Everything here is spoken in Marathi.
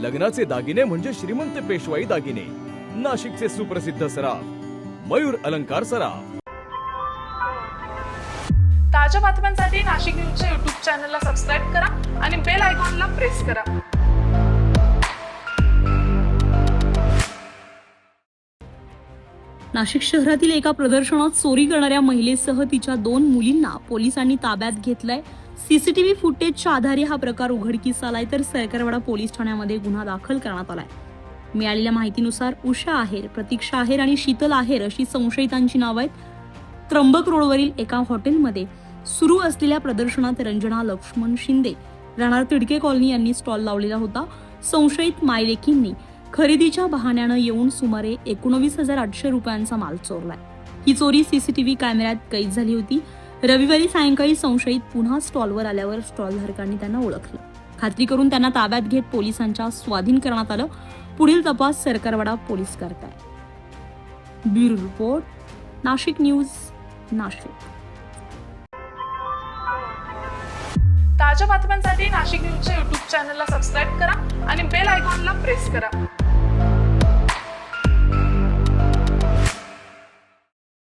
लग्नाचे दागिने म्हणजे श्रीमंत पेशवाई दागिने, नाशिकचे सुप्रसिद्ध सराफ मयूर अलंकार सराफ। ताज्या बातम्यांसाठी नाशिक न्यूजच्या YouTube चॅनलला सबस्क्राईब करा आणि बेल आयकॉनला प्रेस करा। नाशिक शहरातील एका प्रदर्शनात चोरी करणाऱ्या महिलेसह तिच्या 2 मुलींना पोलिसांनी ताब्यात घेतलाय। सीसीटीव्ही फुटेजच्या आधारे हा प्रकार उघडकीस आलाय, तर सरकारवाडा पोलीस ठाण्यामध्ये गुन्हा दाखल करण्यात आलाय। मिळालेल्या माहितीनुसार उषा आहेर, प्रतीक्षा आहेर आणि शीतल आहेर अशी संशयितांची नावं आहेत। त्र्यंबक रोडवरील एका हॉटेलमध्ये सुरू असलेल्या प्रदर्शनात रंजना लक्ष्मण शिंदे राहणार तिडके कॉलनी यांनी स्टॉल लावलेला होता। संशयित मायलेकींनी खरेदीच्या बहाण्यानं येऊन सुमारे 19,800 रुपयांचा माल चोरलाय। ही चोरी सीसीटीव्ही कॅमेऱ्यात कैद झाली होती। रविवारी सायंकाळी संशयित पुन्हा स्टॉलवर आल्यावर स्टॉल धारकांनी त्यांना ओळखलं। खात्री करून त्यांना ताब्यात घेत पोलिसांच्या स्वाधीन करण्यात आलं। पुढील तपास सरकारवाडा पोलीस करतायत। Bureau report, Nashik news, Nashik. ताज्या बातम्यांसाठी नाशिक न्यूजच्या YouTube चॅनलला सबस्क्राईब करा आणि बेल आयकॉनला प्रेस करा।